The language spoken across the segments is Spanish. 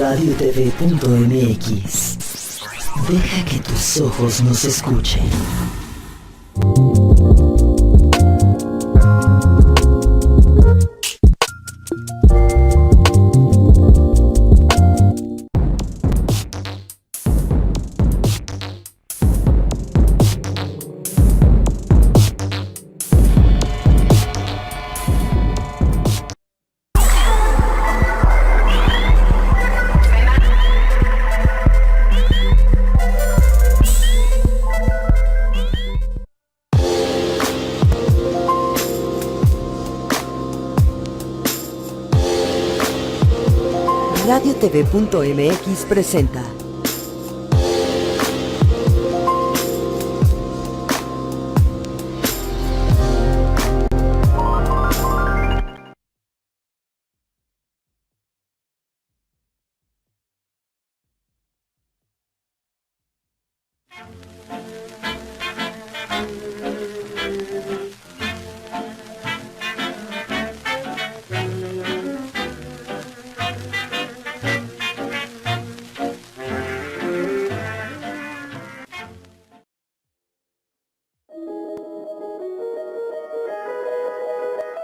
radiotv.mx. Deja que tus ojos nos escuchen. radiotv.mx presenta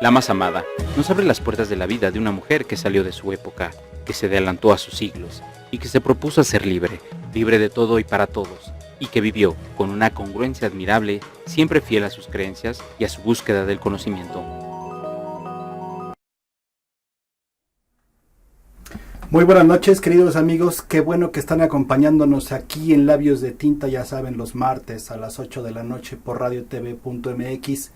La más amada nos abre las puertas de la vida de una mujer que salió de su época, que se adelantó a sus siglos y que se propuso a ser libre, libre de todo y para todos, y que vivió con una congruencia admirable, siempre fiel a sus creencias y a su búsqueda del conocimiento. Muy buenas noches, queridos amigos, qué bueno que están acompañándonos aquí en Labios de Tinta, ya saben, los martes a las 8 de la noche por radiotv.mx.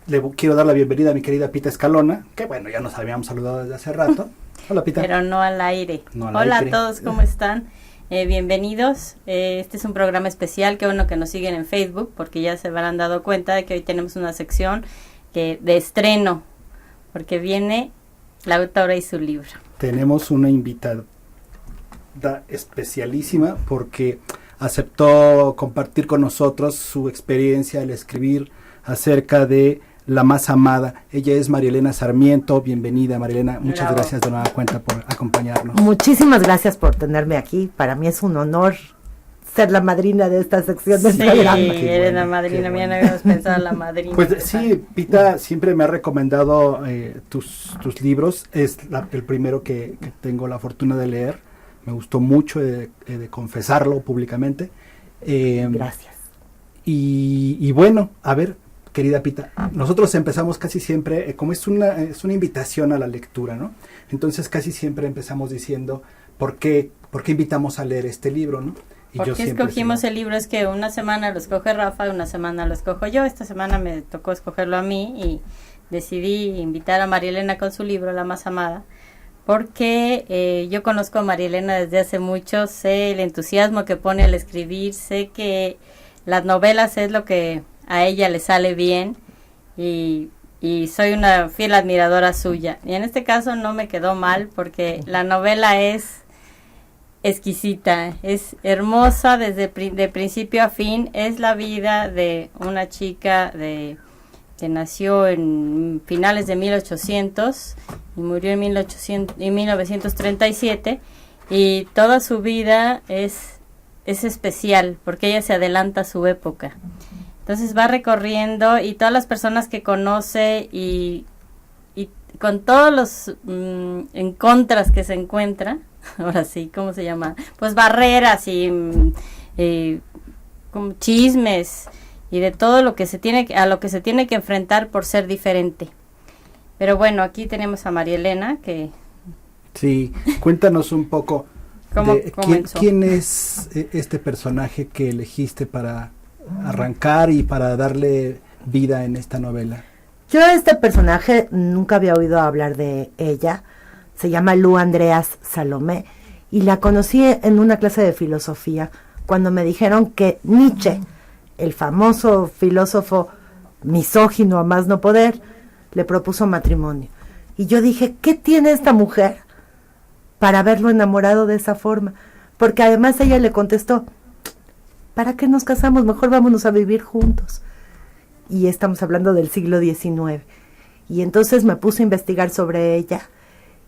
Le quiero dar la bienvenida a mi querida Pita Escalona, que bueno, ya nos habíamos saludado desde hace rato. Hola, Pita. Pero no al aire. No al Hola aire. A todos, ¿cómo están? Bienvenidos. Este es un programa especial, qué bueno que nos siguen en Facebook, porque ya se habrán dado cuenta de que hoy tenemos una sección de estreno, porque viene la autora y su libro. Tenemos una invitada especialísima porque aceptó compartir con nosotros su experiencia al escribir acerca de La Más Amada. Ella es María Elena Sarmiento. Bienvenida, María Elena. Muchas Bravo. gracias de nueva cuenta por acompañarnos. Muchísimas gracias por tenerme aquí. Para mí es un honor ser la madrina de esta sección del Sí, programa. eres la madrina, mía no habíamos pensado en la madrina. Pues sí, Pita siempre me ha recomendado tus libros. Es el primero que tengo la fortuna de leer. Me gustó mucho, de confesarlo públicamente. Gracias. Y bueno, a ver, querida Pita, nosotros empezamos casi siempre, como es una invitación a la lectura, ¿no? Entonces casi siempre empezamos diciendo, ¿por qué invitamos a leer este libro, no? Y ¿Por yo qué siempre escogimos digo, el libro? Es que una semana lo escoge Rafa, una semana lo escojo yo. Esta semana me tocó escogerlo a mí y decidí invitar a María Elena con su libro, La Más Amada, porque yo conozco a María Elena desde hace mucho, sé el entusiasmo que pone al escribir, sé que las novelas es lo que a ella le sale bien y soy una fiel admiradora suya. Y en este caso no me quedó mal porque la novela es exquisita, es hermosa de principio a fin. Es la vida de una chica que nació en finales de 1800 y murió en 1937, y toda su vida es especial porque ella se adelanta a su época. Entonces va recorriendo y todas las personas que conoce y con todos los en contras que se encuentra, ahora sí, ¿cómo se llama? Pues barreras y como chismes y de todo lo que a lo que se tiene que enfrentar por ser diferente. Pero bueno, aquí tenemos a María Elena que... Sí, cuéntanos un poco ¿Cómo de comenzó? quién es este personaje que elegiste para arrancar y para darle vida en esta novela. Yo este personaje nunca había oído hablar de ella. Se llama Lu Andreas Salomé y la conocí en una clase de filosofía cuando me dijeron que Nietzsche, el famoso filósofo misógino a más no poder, le propuso matrimonio. Y yo dije, ¿qué tiene esta mujer para haberlo enamorado de esa forma? Porque además ella le contestó, ¿para qué nos casamos? Mejor vámonos a vivir juntos. Y estamos hablando del siglo XIX. Y entonces me puse a investigar sobre ella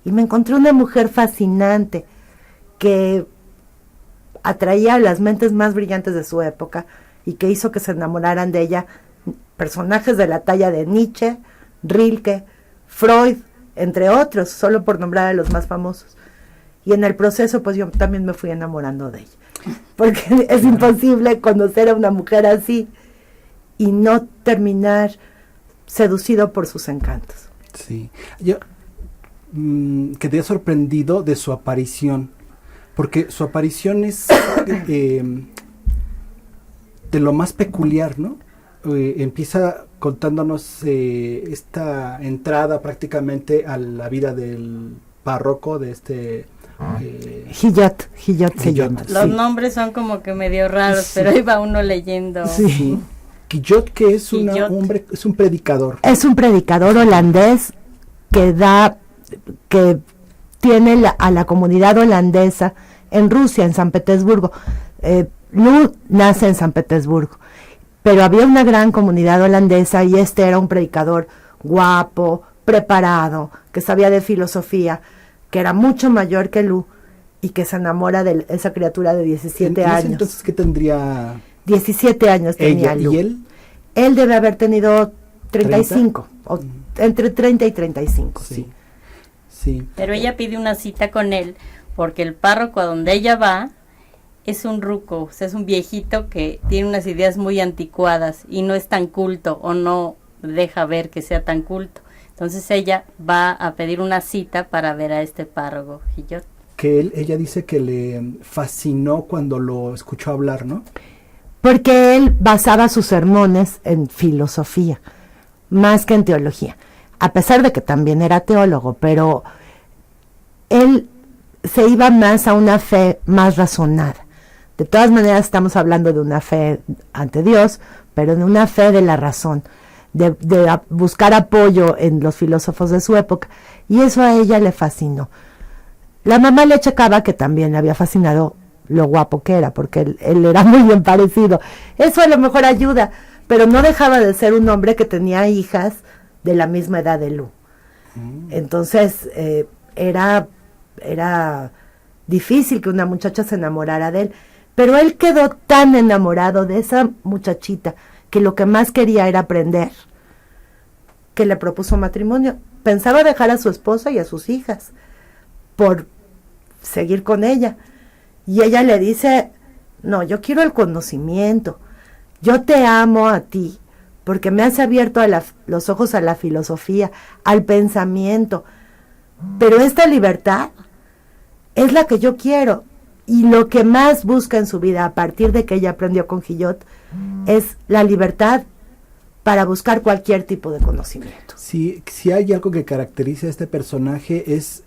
Y me encontré una mujer fascinante que atraía a las mentes más brillantes de su época y que hizo que se enamoraran de ella personajes de la talla de Nietzsche, Rilke, Freud, entre otros, solo por nombrar a los más famosos. Y en el proceso, pues yo también me fui enamorando de ella. Porque es imposible conocer a una mujer así y no terminar seducido por sus encantos. Sí. Yo quedé sorprendido de su aparición, porque su aparición es de lo más peculiar, ¿no? Empieza contándonos esta entrada prácticamente a la vida del párroco de este... Gillot se llama. Los Sí. nombres son como que medio raros, Sí. pero ahí va uno leyendo. Sí. Guillot, que es Guillot. es un predicador. Es un predicador holandés que tiene a la comunidad holandesa en Rusia, en San Petersburgo. Lu nace en San Petersburgo, pero había una gran comunidad holandesa y este era un predicador guapo, preparado, que sabía de filosofía, que era mucho mayor que Lu y que se enamora de esa criatura de 17 En ese años. entonces, ¿qué tendría 17 años tenía ella? Lu. ¿Y él? Él debe haber tenido 35, o entre 30 y 35, sí. Sí. Pero ella pide una cita con él porque el párroco a donde ella va es un ruco, o sea, es un viejito que tiene unas ideas muy anticuadas y no es tan culto o no deja ver que sea tan culto. Entonces ella va a pedir una cita para ver a este párroco Guillot. Que ella dice que le fascinó cuando lo escuchó hablar, ¿no? Porque él basaba sus sermones en filosofía, más que en teología, a pesar de que también era teólogo, pero él se iba más a una fe más razonada. De todas maneras estamos hablando de una fe ante Dios, pero de una fe de la razón, de buscar apoyo en los filósofos de su época, y eso a ella le fascinó. La mamá le checaba que también le había fascinado lo guapo que era, porque él era muy bien parecido. Eso a lo mejor ayuda, pero no dejaba de ser un hombre que tenía hijas de la misma edad de Lu. Entonces era difícil que una muchacha se enamorara de él, pero él quedó tan enamorado de esa muchachita que lo que más quería era aprender, que le propuso matrimonio. Pensaba dejar a su esposa y a sus hijas por seguir con ella. Y ella le dice, no, yo quiero el conocimiento, yo te amo a ti, porque me has abierto los ojos a la filosofía, al pensamiento, pero esta libertad es la que yo quiero. Y lo que más busca en su vida, a partir de que ella aprendió con Guillot, es la libertad para buscar cualquier tipo de conocimiento. Si hay algo que caracteriza a este personaje es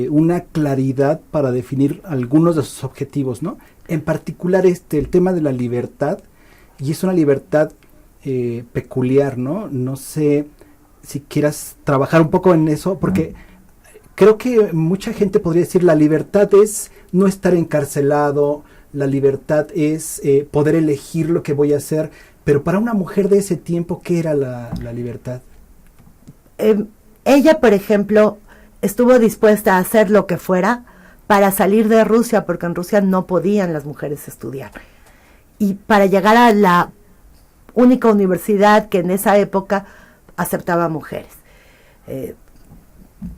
una claridad para definir algunos de sus objetivos, ¿no? En particular el tema de la libertad, y es una libertad peculiar, ¿no? No sé si quieras trabajar un poco en eso, porque creo que mucha gente podría decir la libertad es no estar encarcelado, la libertad es poder elegir lo que voy a hacer, pero para una mujer de ese tiempo, ¿qué era la libertad? Ella, por ejemplo, estuvo dispuesta a hacer lo que fuera para salir de Rusia, porque en Rusia no podían las mujeres estudiar. Y para llegar a la única universidad que en esa época aceptaba mujeres.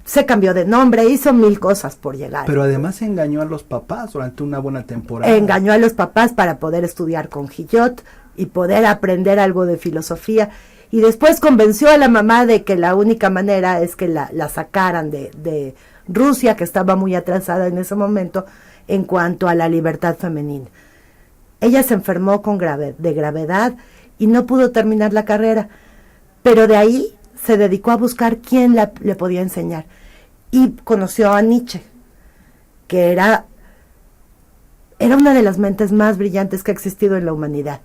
Se cambió de nombre, hizo 1000 cosas por llegar. Pero además engañó a los papás durante una buena temporada. Engañó a los papás para poder estudiar con Guillot y poder aprender algo de filosofía. Y después convenció a la mamá de que la única manera es que la sacaran de Rusia, que estaba muy atrasada en ese momento en cuanto a la libertad femenina. Ella se enfermó de gravedad y no pudo terminar la carrera, pero de ahí se dedicó a buscar quién le podía enseñar. Y conoció a Nietzsche, que era una de las mentes más brillantes que ha existido en la humanidad.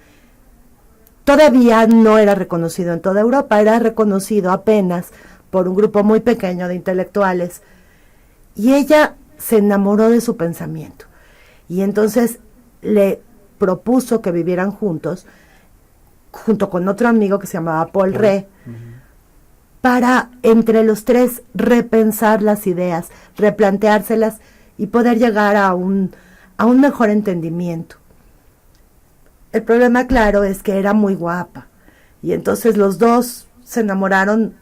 Todavía no era reconocido en toda Europa, era reconocido apenas por un grupo muy pequeño de intelectuales. Y ella se enamoró de su pensamiento. Y entonces le propuso que vivieran juntos, junto con otro amigo que se llamaba Paul Rée, para entre los tres repensar las ideas, replanteárselas y poder llegar a un mejor entendimiento. El problema, claro, es que era muy guapa y entonces los dos se enamoraron.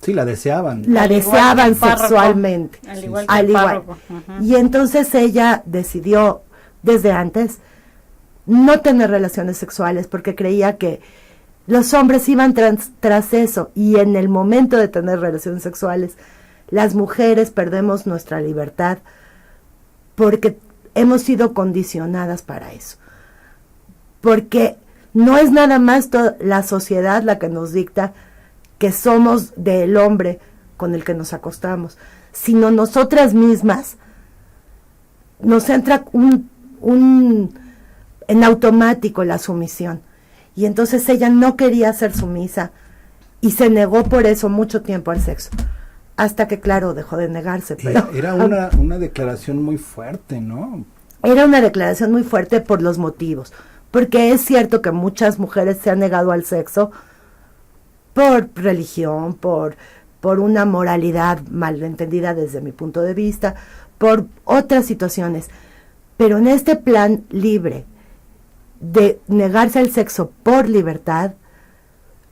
Sí, la deseaban. La Al igual que deseaban el párroco. sexualmente. Al igual que Al el igual. párroco. Ujú. Y entonces ella decidió desde antes no tener relaciones sexuales porque creía que los hombres iban tras eso, y en el momento de tener relaciones sexuales las mujeres perdemos nuestra libertad porque hemos sido condicionadas para eso. Porque no es nada más la sociedad la que nos dicta que somos del hombre con el que nos acostamos, sino nosotras mismas nos entra en automático la sumisión. Y entonces ella no quería ser sumisa y se negó por eso mucho tiempo al sexo. Hasta que, claro, dejó de negarse. Pero Era una declaración muy fuerte, ¿no? era una declaración muy fuerte por los motivos. Porque es cierto que muchas mujeres se han negado al sexo por religión, por una moralidad malentendida desde mi punto de vista, por otras situaciones. Pero en este plan libre de negarse al sexo por libertad,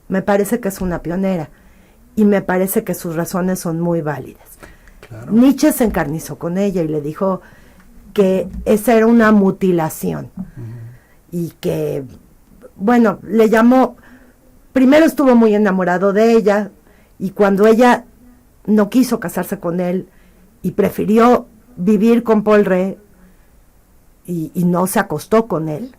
me parece que es una pionera y me parece que sus razones son muy válidas. Claro. Nietzsche se encarnizó con ella y le dijo que esa era una mutilación y que, bueno, le llamó, primero estuvo muy enamorado de ella y cuando ella no quiso casarse con él y prefirió vivir con Paul Rée y no se acostó con él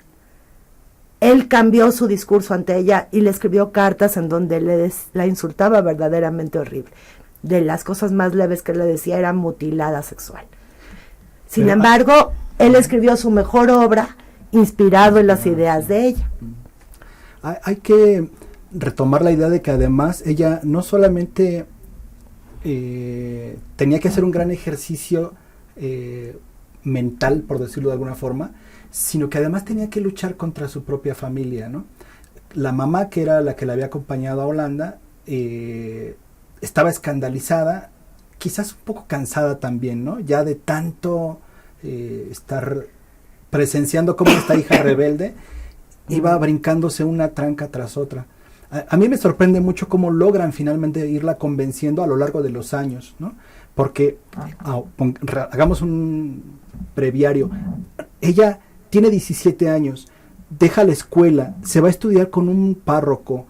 cambió su discurso ante ella y le escribió cartas en donde la insultaba verdaderamente horrible. De las cosas más leves que le decía era mutilada sexual. Sin Pero, embargo, él escribió su mejor obra inspirado en las ideas de ella. Hay que retomar la idea de que además ella no solamente tenía que hacer un gran ejercicio mental, por decirlo de alguna forma, sino que además tenía que luchar contra su propia familia, ¿no? La mamá, que era la que la había acompañado a Holanda, estaba escandalizada, quizás un poco cansada también, ¿no? Ya de tanto estar presenciando cómo esta hija rebelde iba brincándose una tranca tras otra. A mí me sorprende mucho cómo logran finalmente irla convenciendo a lo largo de los años, ¿no? Porque, hagamos un breviario, ella tiene 17 años, deja la escuela, se va a estudiar con un párroco.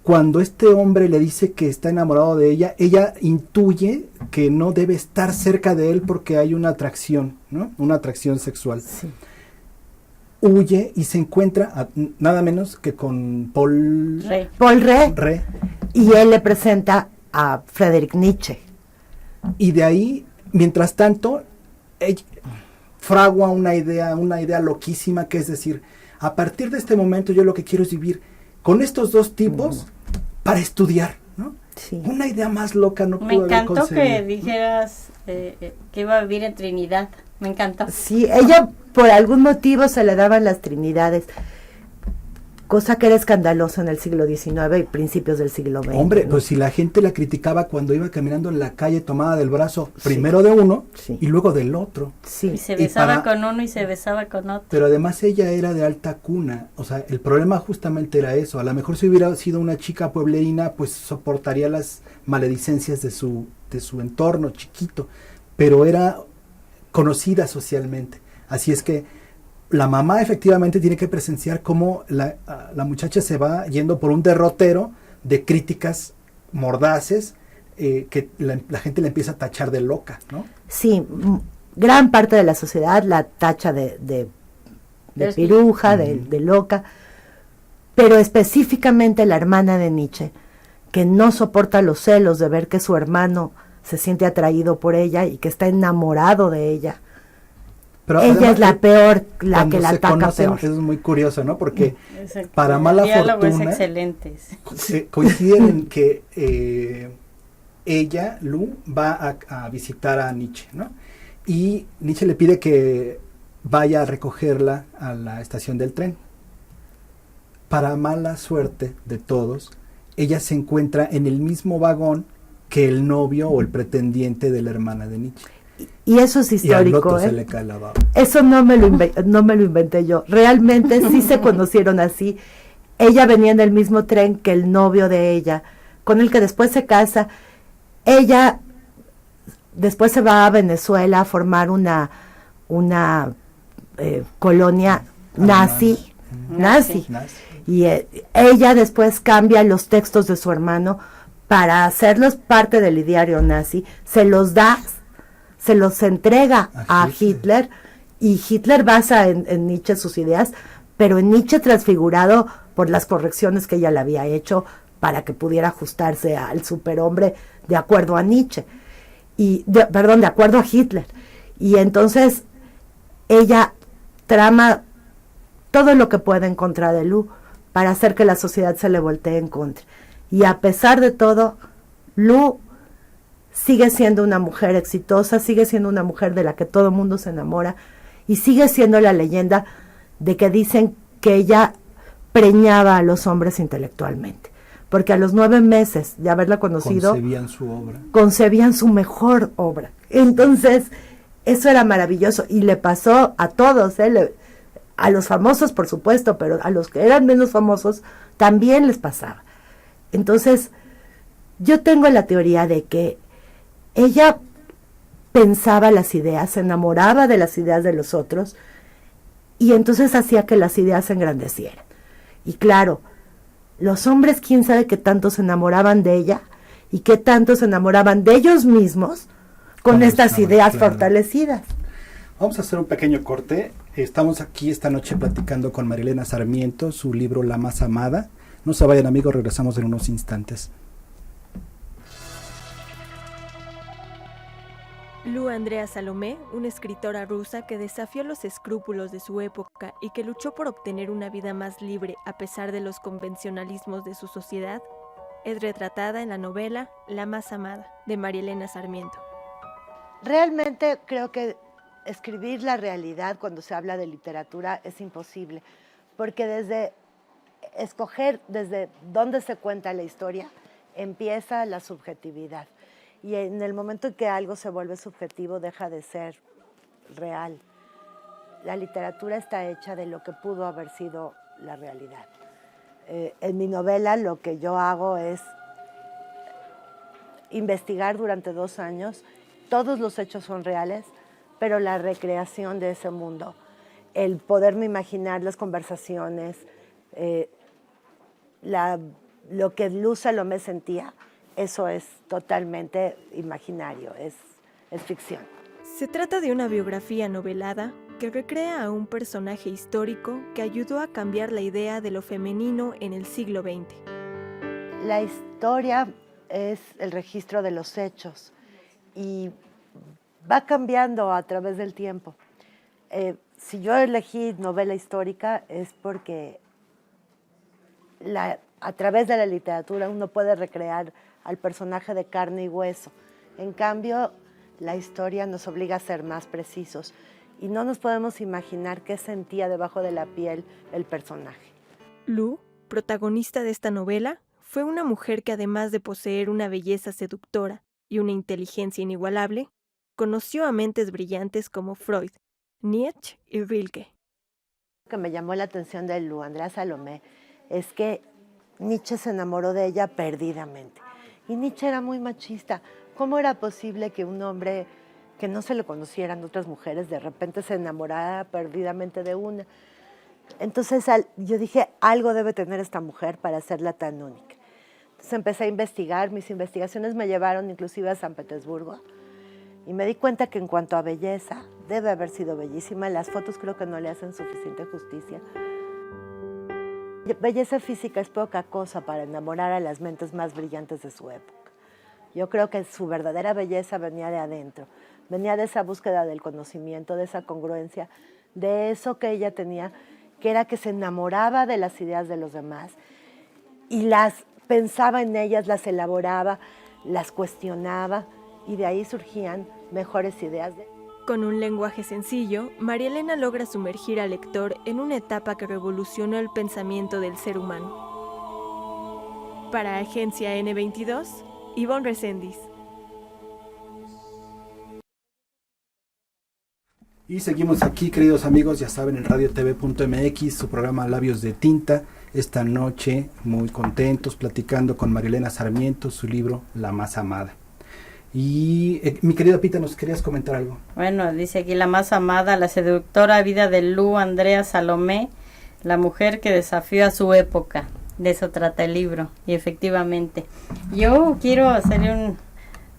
Cuando este hombre le dice que está enamorado de ella, ella intuye que no debe estar cerca de él porque hay una atracción, ¿no? Una atracción sexual. Sí. Huye y se encuentra nada menos que con Paul Rée, y él le presenta a Friedrich Nietzsche. Y de ahí, mientras tanto, ella fragua una idea loquísima, que es decir, a partir de este momento yo lo que quiero es vivir con estos dos tipos para estudiar, ¿no? Sí. Una idea más loca no Me pudo haber encantó concebido. que dijeras que iba a vivir en Trinidad. Me encantó. Sí, ella por algún motivo se le daban las trinidades, cosa que era escandalosa en el siglo XIX y principios del siglo XX. Hombre, ¿no? pues si la gente la criticaba cuando iba caminando en la calle tomada del brazo, primero de uno y luego del otro. Sí. Y se besaba con uno y se besaba con otro. Pero además ella era de alta cuna, o sea, el problema justamente era eso. A lo mejor si hubiera sido una chica pueblerina, pues soportaría las maledicencias de su entorno chiquito, pero era conocida socialmente. Así es que la mamá efectivamente tiene que presenciar cómo la muchacha se va yendo por un derrotero de críticas mordaces, que la gente le empieza a tachar de loca, ¿no? Sí, gran parte de la sociedad la tacha de piruja, de loca, pero específicamente la hermana de Nietzsche, que no soporta los celos de ver que su hermano se siente atraído por ella y que está enamorado de ella. Pero ella además, es la peor, la que la se ataca conocen, peor. Eso es muy curioso, ¿no? Porque Exacto. para mala el diálogo fortuna es excelente. coinciden en que ella, Lu, va a visitar a Nietzsche, ¿no? Y Nietzsche le pide que vaya a recogerla a la estación del tren. Para mala suerte de todos, ella se encuentra en el mismo vagón que el novio o el pretendiente de la hermana de Nietzsche. Y eso es Y al histórico, otro ¿eh? se le cae la baba. Eso no me lo inventé yo. Realmente sí se conocieron así. Ella venía en el mismo tren que el novio de ella, con el que después se casa. Ella después se va a Venezuela a formar una colonia nazi. Nazi. Y ella después cambia los textos de su hermano para hacerlos parte del ideario nazi. Se los da, se los entrega a Hitler, y Hitler basa en Nietzsche sus ideas, pero en Nietzsche transfigurado por las correcciones que ella le había hecho para que pudiera ajustarse al superhombre de acuerdo a Nietzsche, de acuerdo a Hitler. Y entonces ella trama todo lo que puede en contra de Lu para hacer que la sociedad se le voltee en contra. Y a pesar de todo, Lu sigue siendo una mujer exitosa, sigue siendo una mujer de la que todo el mundo se enamora, y sigue siendo la leyenda de que dicen que ella preñaba a los hombres intelectualmente, porque a los 9 meses de haberla conocido, concebían su obra. Concebían su mejor obra. Entonces, eso era maravilloso, y le pasó a todos, a los famosos, por supuesto, pero a los que eran menos famosos también les pasaba. Entonces, yo tengo la teoría de que ella pensaba las ideas, se enamoraba de las ideas de los otros, y entonces hacía que las ideas se engrandecieran. Y claro, los hombres, quién sabe qué tanto se enamoraban de ella, y qué tanto se enamoraban de ellos mismos con estas ideas fortalecidas. Vamos a hacer un pequeño corte. Estamos aquí esta noche platicando con Marielena Sarmiento, su libro La más amada. No se vayan, amigos, regresamos en unos instantes. Lu Andrea Salomé, una escritora rusa que desafió los escrúpulos de su época y que luchó por obtener una vida más libre a pesar de los convencionalismos de su sociedad, es retratada en la novela La más amada, de Marielena Sarmiento. Realmente creo que escribir la realidad cuando se habla de literatura es imposible, porque desde escoger desde dónde se cuenta la historia empieza la subjetividad, y en el momento en que algo se vuelve subjetivo deja de ser real. La literatura está hecha de lo que pudo haber sido la realidad. En mi novela lo que yo hago es investigar durante 2 años. Todos los hechos son reales, pero la recreación de ese mundo, el poderme imaginar las conversaciones, lo que Lu Salomé sentía, eso es totalmente imaginario, es ficción. Se trata de una biografía novelada que recrea a un personaje histórico que ayudó a cambiar la idea de lo femenino en el siglo XX. La historia es el registro de los hechos y va cambiando a través del tiempo. Si yo elegí novela histórica es porque a través de la literatura uno puede recrear al personaje de carne y hueso. En cambio, la historia nos obliga a ser más precisos y no nos podemos imaginar qué sentía debajo de la piel el personaje. Lu, protagonista de esta novela, fue una mujer que además de poseer una belleza seductora y una inteligencia inigualable, conoció a mentes brillantes como Freud, Nietzsche y Rilke. Lo que me llamó la atención de Lu Andrea Salomé es que Nietzsche se enamoró de ella perdidamente. Y Nietzsche era muy machista. ¿Cómo era posible que un hombre que no se le conocieran otras mujeres de repente se enamorara perdidamente de una? Entonces yo dije, algo debe tener esta mujer para hacerla tan única. Entonces empecé a investigar, mis investigaciones me llevaron inclusive a San Petersburgo y me di cuenta que en cuanto a belleza, debe haber sido bellísima. Las fotos creo que no le hacen suficiente justicia. Belleza física es poca cosa para enamorar a las mentes más brillantes de su época. Yo creo que su verdadera belleza venía de adentro, venía de esa búsqueda del conocimiento, de esa congruencia, de eso que ella tenía, que era que se enamoraba de las ideas de los demás y las pensaba en ellas, las elaboraba, las cuestionaba y de ahí surgían mejores ideas. Con un lenguaje sencillo, Marielena logra sumergir al lector en una etapa que revolucionó el pensamiento del ser humano. para Agencia N22, Ivonne Reséndiz. Y seguimos aquí, queridos amigos, ya saben, en radiotv.mx, su programa Labios de Tinta. Esta noche, muy contentos, platicando con Marilena Sarmiento, su libro La Más Amada. Y mi querida Pita, ¿nos querías comentar algo? Bueno, dice aquí La Más Amada, la seductora vida de Lu Andrea Salomé, la mujer que desafió a su época. De eso trata el libro, y efectivamente. Yo quiero hacerle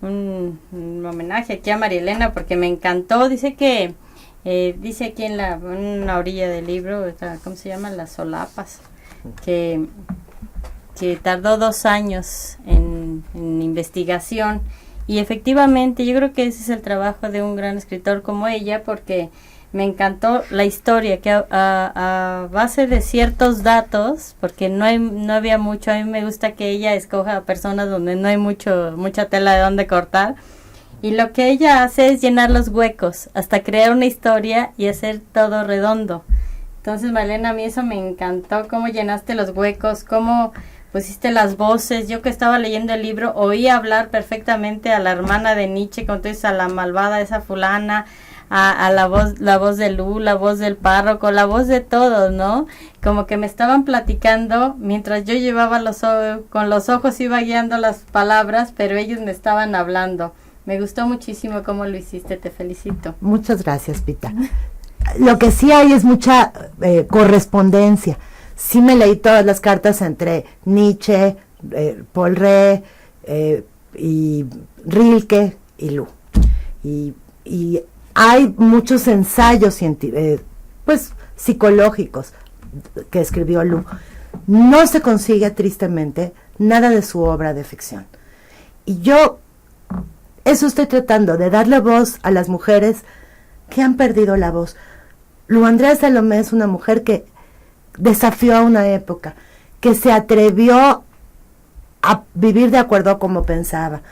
un homenaje aquí a Marilena porque me encantó. Dice que, dice aquí en una orilla del libro, ¿cómo se llama? Las solapas, que tardó 2 años en investigación. Y efectivamente, yo creo que ese es el trabajo de un gran escritor como ella, porque me encantó la historia, que a base de ciertos datos, porque no había mucho, a mí me gusta que ella escoja personas donde no hay mucha tela de dónde cortar, y lo que ella hace es llenar los huecos, hasta crear una historia y hacer todo redondo. Entonces, Malena, a mí eso me encantó, cómo llenaste los huecos, cómo pusiste las voces. Yo que estaba leyendo el libro, oí hablar perfectamente a la hermana de Nietzsche, como tú dices, a la malvada, esa fulana, a la voz de Lu, la voz del párroco, la voz de todos, ¿no? Como que me estaban platicando, mientras yo llevaba con los ojos iba guiando las palabras, pero ellos me estaban hablando. Me gustó muchísimo cómo lo hiciste, te felicito. Muchas gracias, Pita. Lo que sí hay es mucha correspondencia. Sí me leí todas las cartas entre Nietzsche, Paul Rée, y Rilke y Lu. Y hay muchos ensayos pues psicológicos que escribió Lu. No se consigue, tristemente, nada de su obra de ficción. Y yo eso estoy tratando, de darle voz a las mujeres que han perdido la voz. Lu Andrea Salomé es una mujer que desafió a una época, que se atrevió a vivir de acuerdo a como pensaba,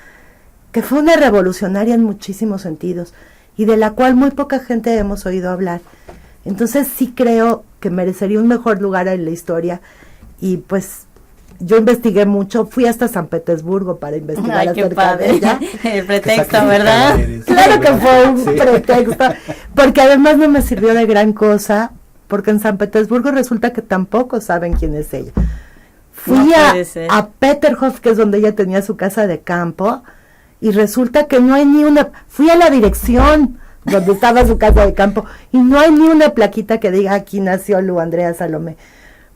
que fue una revolucionaria en muchísimos sentidos y de la cual muy poca gente hemos oído hablar. Entonces sí creo que merecería un mejor lugar en la historia, y pues yo investigué mucho, fui hasta San Petersburgo para investigar acerca de ella. El pretexto, ¿verdad? Claro que fue un pretexto, porque además no me sirvió de gran cosa, porque en San Petersburgo resulta que tampoco saben quién es ella. Fui a Peterhof, que es donde ella tenía su casa de campo, y resulta que no hay ni una, fui a la dirección donde estaba su casa de campo, y no hay ni una plaquita que diga aquí nació Lu Andrea Salomé.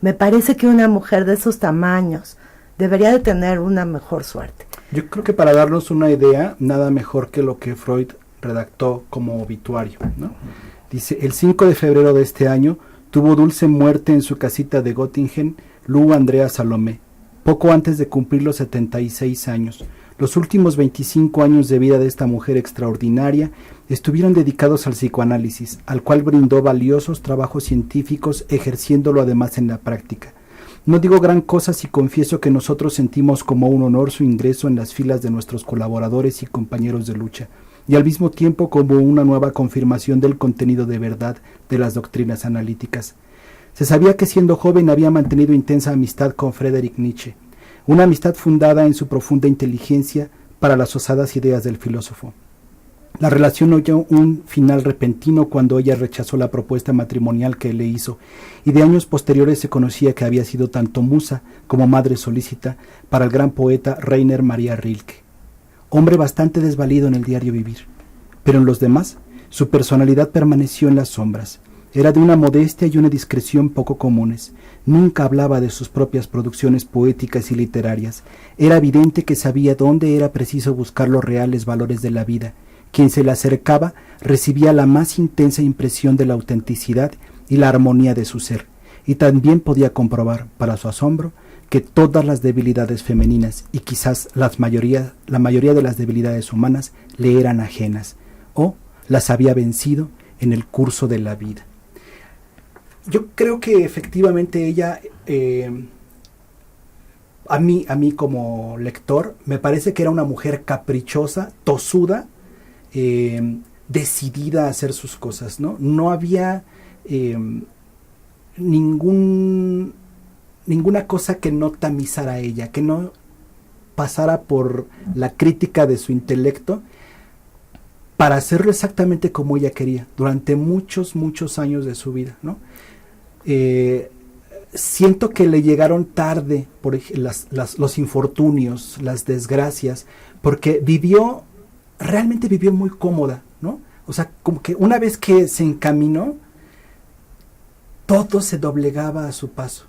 Me parece que una mujer de esos tamaños debería de tener una mejor suerte. Yo creo que para darnos una idea, nada mejor que lo que Freud redactó como obituario, ¿no? Dice, el 5 de febrero de este año tuvo dulce muerte en su casita de Göttingen Lu Andrea Salomé, poco antes de cumplir los 76 años. Los últimos 25 años de vida de esta mujer extraordinaria estuvieron dedicados al psicoanálisis, al cual brindó valiosos trabajos científicos, ejerciéndolo además en la práctica. No digo gran cosa si confieso que nosotros sentimos como un honor su ingreso en las filas de nuestros colaboradores y compañeros de lucha, y al mismo tiempo como una nueva confirmación del contenido de verdad de las doctrinas analíticas. Se sabía que siendo joven había mantenido intensa amistad con Friedrich Nietzsche, una amistad fundada en su profunda inteligencia para las osadas ideas del filósofo. La relación oyó un final repentino cuando ella rechazó la propuesta matrimonial que él le hizo, y de años posteriores se conocía que había sido tanto musa como madre solícita para el gran poeta Rainer Maria Rilke. Hombre bastante desvalido en el diario vivir, pero en los demás su personalidad permaneció en las sombras. Era de una modestia y una discreción poco comunes. Nunca hablaba de sus propias producciones poéticas y literarias. Era evidente que sabía dónde era preciso buscar los reales valores de la vida. Quien se le acercaba recibía la más intensa impresión de la autenticidad y la armonía de su ser, y también podía comprobar, para su asombro, que todas las debilidades femeninas y quizás la mayoría de las debilidades humanas le eran ajenas, o las había vencido en el curso de la vida. Yo creo que efectivamente ella, a mí como lector, me parece que era una mujer caprichosa, tosuda, decidida a hacer sus cosas, ¿no? No había ningún ninguna cosa que no tamizara a ella, que no pasara por la crítica de su intelecto para hacerlo exactamente como ella quería durante muchos años de su vida, ¿no? Siento que le llegaron tarde los infortunios, las desgracias, porque realmente vivió muy cómoda, ¿no? O sea, como que una vez que se encaminó, todo se doblegaba a su paso,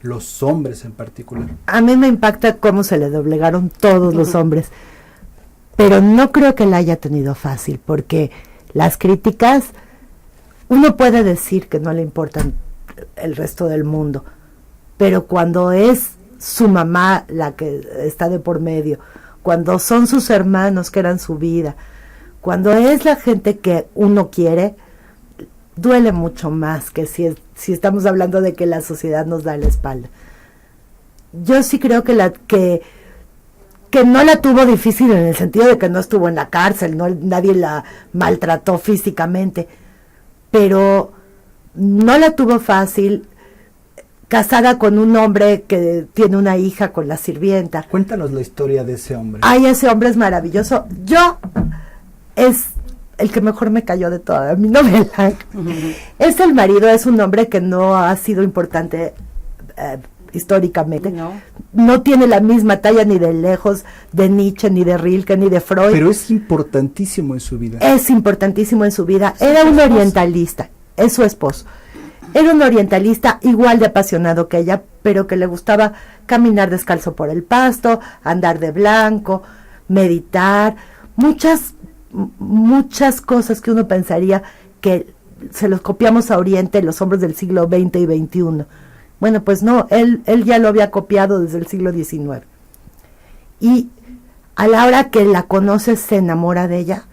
los hombres en particular. A mí me impacta cómo se le doblegaron todos los hombres, pero no creo que la haya tenido fácil, porque las críticas, uno puede decir que no le importan el resto del mundo, pero cuando es su mamá la que está de por medio, cuando son sus hermanos que eran su vida, cuando es la gente que uno quiere, duele mucho más que si estamos hablando de que la sociedad nos da la espalda. Yo sí creo que no la tuvo difícil en el sentido de que no estuvo en la cárcel, nadie la maltrató físicamente, pero no la tuvo fácil, casada con un hombre que tiene una hija con la sirvienta. Cuéntanos la historia de ese hombre. Ay, ese hombre es maravilloso. Es el que mejor me cayó de toda mi novela. Es el marido, es un hombre que no ha sido importante históricamente. No tiene la misma talla ni de lejos de Nietzsche, ni de Rilke, ni de Freud. Pero es importantísimo en su vida. Es importantísimo en su vida. Era un orientalista, es su esposo. Era un orientalista igual de apasionado que ella, pero que le gustaba caminar descalzo por el pasto, andar de blanco, meditar, muchas cosas que uno pensaría que se los copiamos a Oriente los hombres del siglo XX y XXI. Bueno, pues no, él ya lo había copiado desde el siglo XIX. Y a la hora que la conoce, se enamora de ella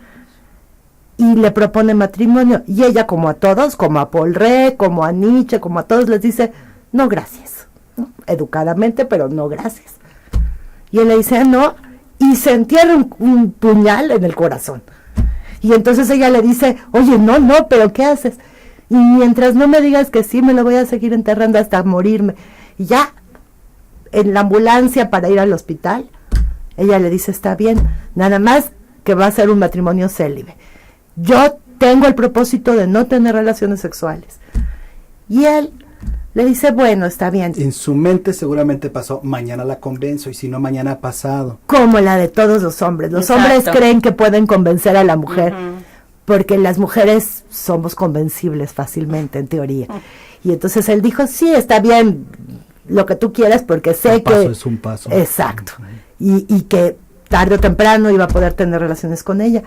y le propone matrimonio. Y ella, como a todos, como a Paul Ré, como a Nietzsche, como a todos, les dice, no, gracias. ¿No? Educadamente, pero no, gracias. Y él le dice, no, y se entierra un puñal en el corazón. Y entonces ella le dice, oye, no, pero ¿qué haces? Y mientras no me digas que sí, me lo voy a seguir enterrando hasta morirme. Y ya, en la ambulancia para ir al hospital, ella le dice, está bien, nada más que va a ser un matrimonio célibe. Yo tengo el propósito de no tener relaciones sexuales. Y él le dice, bueno, está bien. En su mente seguramente pasó, mañana la convenzo, y si no, mañana pasado. Como la de todos los hombres. Los hombres creen que pueden convencer a la mujer, porque las mujeres somos convencibles fácilmente, en teoría. Y entonces él dijo, sí, está bien, lo que tú quieras, porque sé que... Un paso es un paso. Exacto. Y que tarde o temprano iba a poder tener relaciones con ella.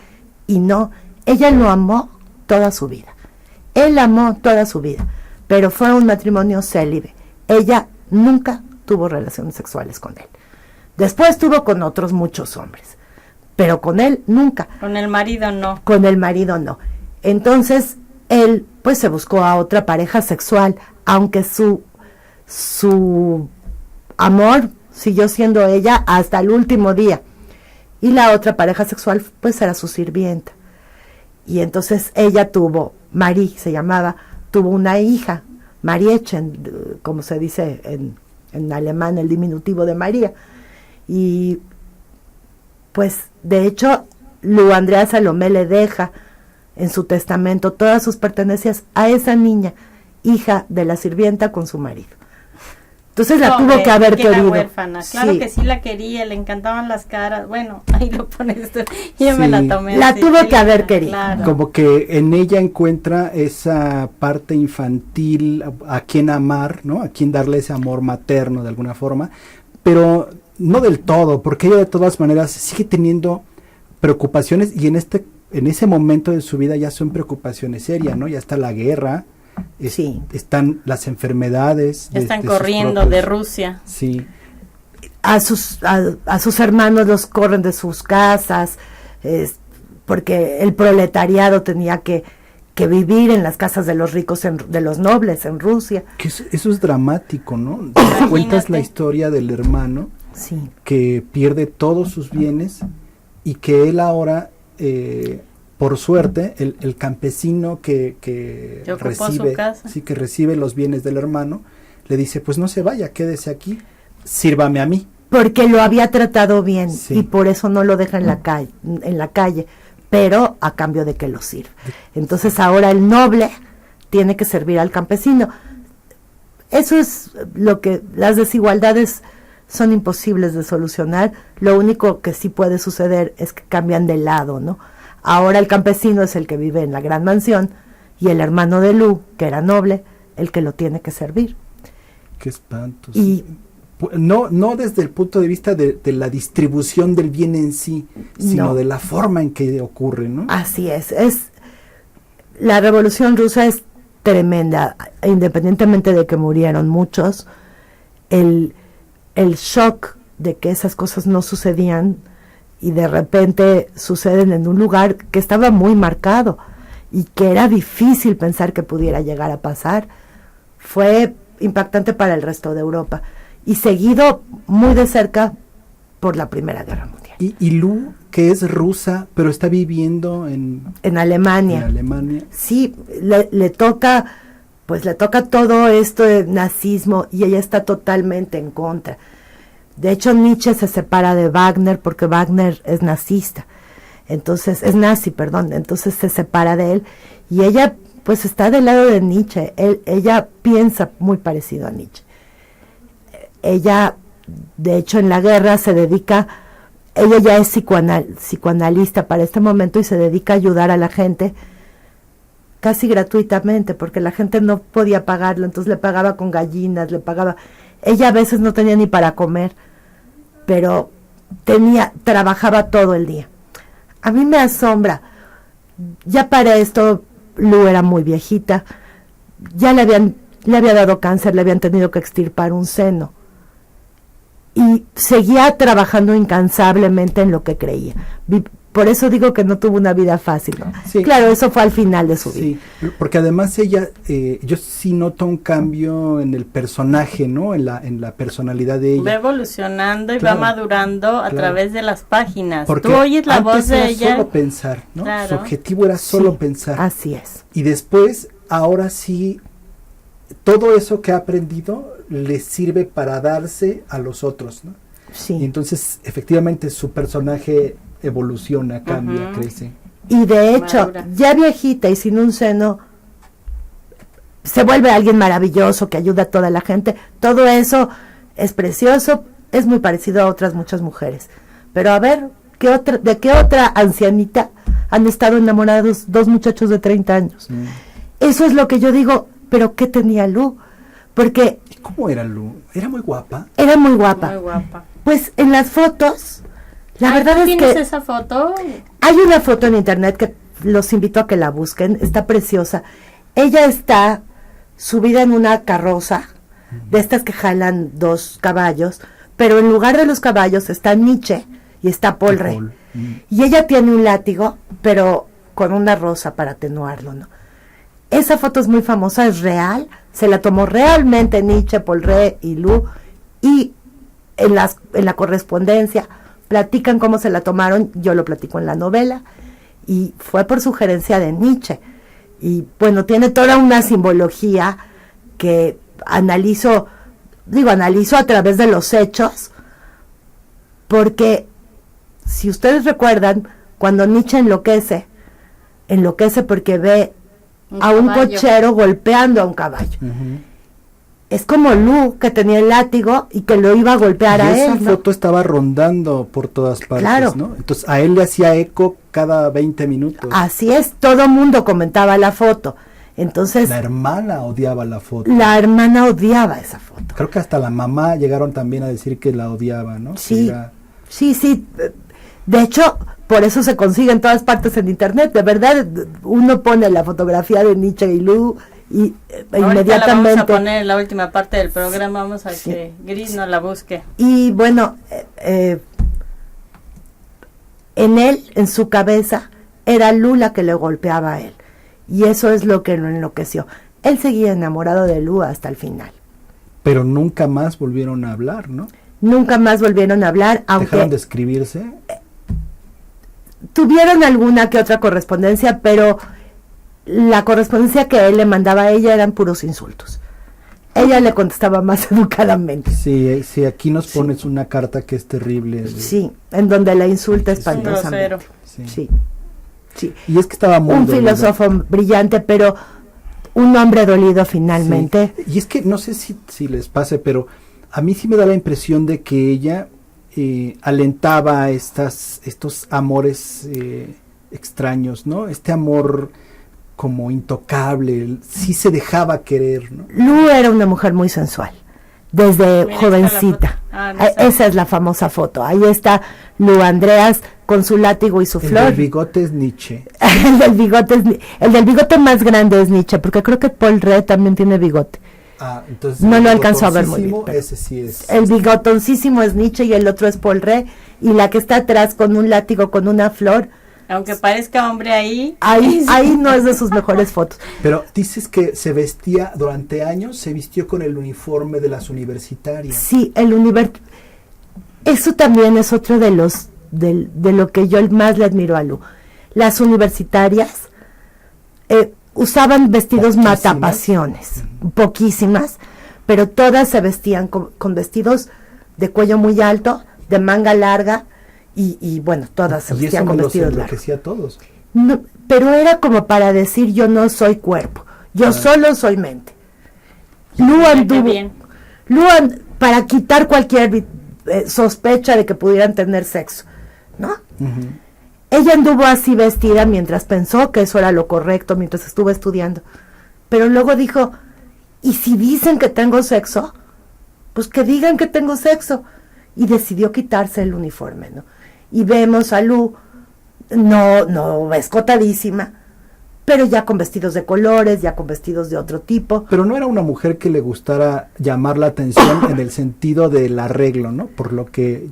Y no, ella lo amó toda su vida. Él amó toda su vida, pero fue un matrimonio célibe. Ella nunca tuvo relaciones sexuales con él. Después tuvo con otros muchos hombres, pero con él nunca. Con el marido no. Con el marido no. Entonces él pues se buscó a otra pareja sexual, aunque su amor siguió siendo ella hasta el último día. Y la otra pareja sexual pues era su sirvienta. Y entonces ella tuvo, Marie se llamaba, tuvo una hija, Mariechen, como se dice en alemán, el diminutivo de María. Y pues de hecho Lu Andrea Salomé le deja en su testamento todas sus pertenencias a esa niña, hija de la sirvienta con su marido. Entonces la tuvo que haber querido. Huérfana. Claro, sí. Que sí la quería, le encantaban las caras. Bueno, ahí lo pones tú. Yo me la tomé. La así, tuvo que haber querido. Claro. Como que en ella encuentra esa parte infantil, a quien amar, ¿no? A quien darle ese amor materno de alguna forma, pero no del todo, porque ella de todas maneras sigue teniendo preocupaciones, y en ese momento de su vida ya son preocupaciones serias, ¿no? Ya está la guerra. Sí. Están las enfermedades. Están corriendo de Rusia. Sí. A sus hermanos los corren de sus casas, porque el proletariado tenía que vivir en las casas de los ricos, de los nobles en Rusia. Que eso es dramático, ¿no? Cuentas la historia del hermano, sí, que pierde todos sus bienes, y que él ahora... por suerte, el campesino que recibe, sí, que recibe los bienes del hermano, le dice, pues no se vaya, quédese aquí, sírvame a mí. Porque lo había tratado bien Sí. y por eso no lo deja en la calle, pero a cambio de que lo sirva. Entonces ahora el noble tiene que servir al campesino. Eso es lo que las desigualdades son imposibles de solucionar. Lo único que sí puede suceder es que cambian de lado, ¿no? Ahora el campesino es el que vive en la gran mansión y el hermano de Lu, que era noble, el que lo tiene que servir. Qué espanto. Y No desde el punto de vista de la distribución del bien en sí, sino No. de la forma en que ocurre, ¿no? así es la Revolución Rusa es tremenda, independientemente de que murieron muchos, el shock de que esas cosas no sucedían y de repente suceden en un lugar que estaba muy marcado y que era difícil pensar que pudiera llegar a pasar, fue impactante para el resto de Europa y seguido muy de cerca por la Primera Guerra Mundial. Y Lu, que es rusa, pero está viviendo En Alemania. en Alemania. Sí, le toca todo esto de nazismo y ella está totalmente en contra. De hecho, Nietzsche se separa de Wagner porque Wagner es nazista. Entonces, es nazi, perdón. Entonces se separa de él y ella pues está del lado de Nietzsche. Ella piensa muy parecido a Nietzsche. Ella, de hecho, en la guerra ella ya es psicoanalista para este momento y se dedica a ayudar a la gente casi gratuitamente porque la gente no podía pagarlo, entonces le pagaba con gallinas, ella a veces no tenía ni para comer, pero trabajaba todo el día. A mí me asombra, ya para esto Lu era muy viejita, ya le había dado cáncer, le habían tenido que extirpar un seno y seguía trabajando incansablemente en lo que creía. Por eso digo que no tuvo una vida fácil, ¿no? Sí. Claro, eso fue al final de su vida. Sí, porque además ella, yo sí noto un cambio en el personaje, ¿no? En la personalidad de Va ella. evolucionando y Claro, va madurando a claro. través de las páginas. Porque Tú oyes la voz antes de era ella. solo pensar, ¿no? Claro. Su objetivo era solo Sí, pensar. Así es. Y después, ahora sí, todo eso que ha aprendido le sirve para darse a los otros, ¿no? Y Sí. entonces, efectivamente, su personaje evoluciona, cambia, Ujú. crece. Y de hecho, Madura. ya viejita y sin un seno, se vuelve alguien maravilloso que ayuda a toda la gente. Todo eso es precioso, es muy parecido a otras muchas mujeres. Pero a ver, ¿de qué otra ancianita han estado enamorados dos muchachos de 30 años? Eso es lo que yo digo, pero ¿qué tenía Lu? Porque ¿Y cómo era Lu? ¿Era muy guapa? era muy guapa. Muy guapa. Pues en las fotos, la Ay, verdad ¿tú es tienes que esa foto? hay una foto en internet que los invito a que la busquen, está preciosa. Ella está subida en una carroza, de estas que jalan dos caballos, pero en lugar de los caballos está Nietzsche y está Paul Rey. Paul. Y ella tiene un látigo, pero con una rosa para atenuarlo, ¿no? Esa foto es muy famosa, es real, se la tomó realmente Nietzsche, Paul Rey y Lu, y en la correspondencia platican cómo se la tomaron, yo lo platico en la novela, y fue por sugerencia de Nietzsche. Y bueno, tiene toda una simbología que analizo a través de los hechos, porque si ustedes recuerdan, cuando Nietzsche enloquece porque ve a un caballo. cochero golpeando a un caballo. Ujú. Es como Lu, que tenía el látigo y que lo iba a golpear Y a esa él, ¿no? foto estaba rondando por todas partes, Claro. ¿no? Entonces a él le hacía eco cada 20 minutos. Así es, todo mundo comentaba la foto. Entonces, La hermana odiaba la foto. la hermana odiaba esa foto. Creo que hasta la mamá llegaron también a decir que la odiaba, ¿no? Sí, Que era- sí. De hecho, por eso se consigue en todas partes en internet. De verdad, uno pone la fotografía de Nietzsche y Lu y Ahorita la vamos a inmediatamente. poner en la última parte del programa. Vamos a Sí. que Gris nos la busque. Y bueno, en su cabeza, era Lu la que le golpeaba a él. Y eso es lo que lo enloqueció. Él seguía enamorado de Lu hasta el final. Pero nunca más volvieron a hablar, ¿no? Nunca más volvieron a hablar, Dejaron de aunque escribirse. tuvieron alguna que otra correspondencia, pero la correspondencia que él le mandaba a ella eran puros insultos. Ella le contestaba más educadamente. Sí, sí, aquí nos pones una carta que es terrible. Sí, en donde la insulta Un espantosamente. grosero. Sí. Sí, sí. Y es que estaba muy Un dolido. filósofo brillante, pero un hombre dolido finalmente. Sí. Y es que no sé si les pase, pero a mí sí me da la impresión de que ella alentaba estos amores extraños, ¿no? Este amor como intocable, sí se dejaba querer, ¿no? Lu era una mujer muy sensual, desde Mira, jovencita. está la foto. No sé. Esa es la famosa foto. Ahí está Lu Andreas con su látigo y su El flor. del bigote es Nietzsche. El del bigote más grande es Nietzsche, porque creo que Paul Ree también tiene bigote. Entonces No el lo alcanzó a ver muy bien, bigotoncísimo, pero ese sí es. El bigotoncísimo es Nietzsche y el otro es Paul Ree, y la que está atrás con un látigo con una flor, Aunque parezca hombre ahí. ahí no es de sus mejores fotos. Pero dices que se vestía durante años, se vistió con el uniforme de las universitarias. Sí, el universo. Eso también es otro de lo que yo más le admiro a Lu. Las universitarias usaban vestidos Poquísimas. matapasiones, poquísimas, pero todas se vestían con vestidos de cuello muy alto, de manga larga, y bueno, todas se Y eso vestían me con los vestidos largos. enloquecía a todos. No, pero era como para decir, yo no soy cuerpo, yo solo soy mente. Lu Mira qué anduvo, bien. para quitar cualquier sospecha de que pudieran tener sexo, ¿no? Ujú. Ella anduvo así vestida mientras pensó que eso era lo correcto, mientras estuvo estudiando. Pero luego dijo, ¿y si dicen que tengo sexo? Pues que digan que tengo sexo. Y decidió quitarse el uniforme, ¿no? Y vemos a Lu, no escotadísima, pero ya con vestidos de colores, ya con vestidos de otro tipo. Pero no era una mujer que le gustara llamar la atención en el sentido del arreglo, ¿no? Por lo que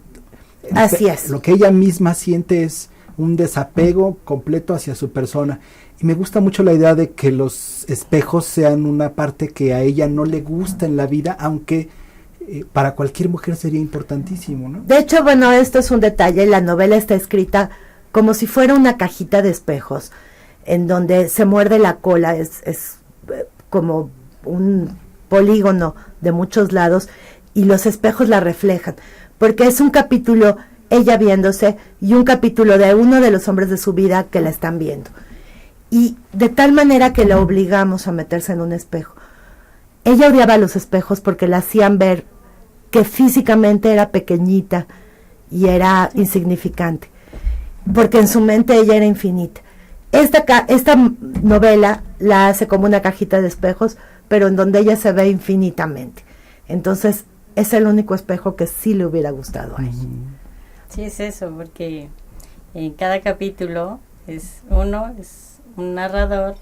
Así es. Lo que ella misma siente es un desapego completo hacia su persona. Y me gusta mucho la idea de que los espejos sean una parte que a ella no le gusta en la vida, aunque para cualquier mujer sería importantísimo, ¿no? De hecho, bueno, esto es un detalle, la novela está escrita como si fuera una cajita de espejos, en donde se muerde la cola, es como un polígono de muchos lados, y los espejos la reflejan, porque es un capítulo ella viéndose y un capítulo de uno de los hombres de su vida que la están viendo. Y de tal manera que la obligamos a meterse en un espejo. Ella odiaba los espejos porque la hacían ver que físicamente era pequeñita y era insignificante, porque en su mente ella era infinita. Esta novela la hace como una cajita de espejos, pero en donde ella se ve infinitamente. Entonces es el único espejo que sí le hubiera gustado a ella. Sí, es eso, porque en cada capítulo es un narrador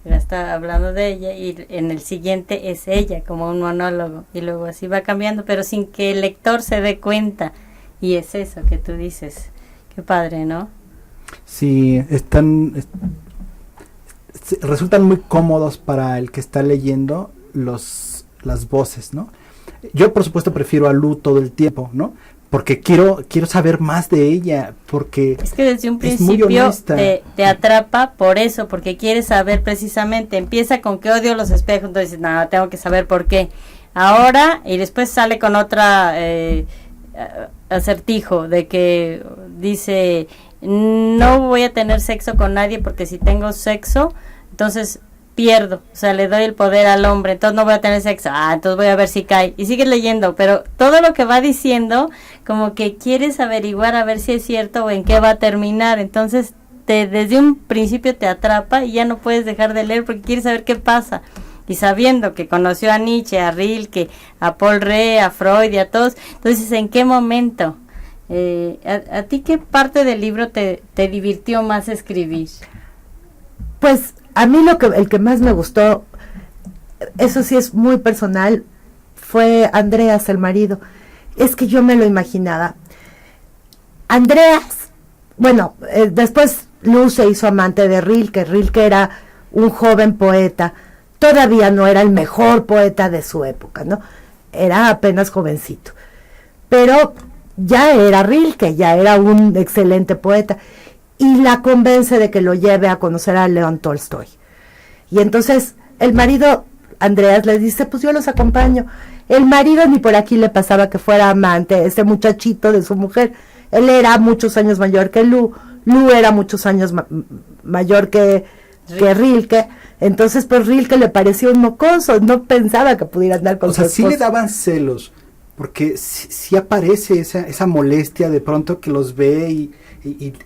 que está hablando de ella, y en el siguiente es ella como un monólogo, y luego así va cambiando, pero sin que el lector se dé cuenta. Y es eso que tú dices. Qué padre, ¿no? Sí, resultan muy cómodos para el que está leyendo las voces, ¿no? Yo, por supuesto, prefiero a Lu todo el tiempo, ¿no? Porque quiero saber más de ella, porque Es que desde un es muy principio honesta. te atrapa por eso, porque quieres saber precisamente. Empieza con que odio los espejos, entonces dices, no, tengo que saber por qué. Ahora, y después sale con otra acertijo de que dice, no voy a tener sexo con nadie porque si tengo sexo, entonces pierdo, o sea, le doy el poder al hombre, entonces no voy a tener sexo, entonces voy a ver si cae, y sigues leyendo, pero todo lo que va diciendo, como que quieres averiguar a ver si es cierto o en qué va a terminar, entonces desde un principio te atrapa y ya no puedes dejar de leer porque quieres saber qué pasa, y sabiendo que conoció a Nietzsche, a Rilke, a Paul Ree, a Freud y a todos, entonces ¿en qué momento? ¿A ti qué parte del libro te divirtió más escribir? Pues a mí el que más me gustó, eso sí es muy personal, fue Andreas, el marido. Es que yo me lo imaginaba. Andreas, bueno, después Lu se hizo amante de Rilke. Rilke era un joven poeta, todavía no era el mejor poeta de su época, ¿no? Era apenas jovencito. Pero ya era Rilke, ya era un excelente poeta. Y la convence de que lo lleve a conocer a León Tolstoy. Y entonces el marido Andreas le dice, pues yo los acompaño. El marido ni por aquí le pasaba que fuera amante, ese muchachito de su mujer. Él era muchos años mayor que Lu era muchos años mayor que Rilke. Entonces, pues Rilke le pareció un mocoso, no pensaba que pudiera andar con O sea, su sí esposa. le daban celos, porque sí aparece esa molestia de pronto que los ve y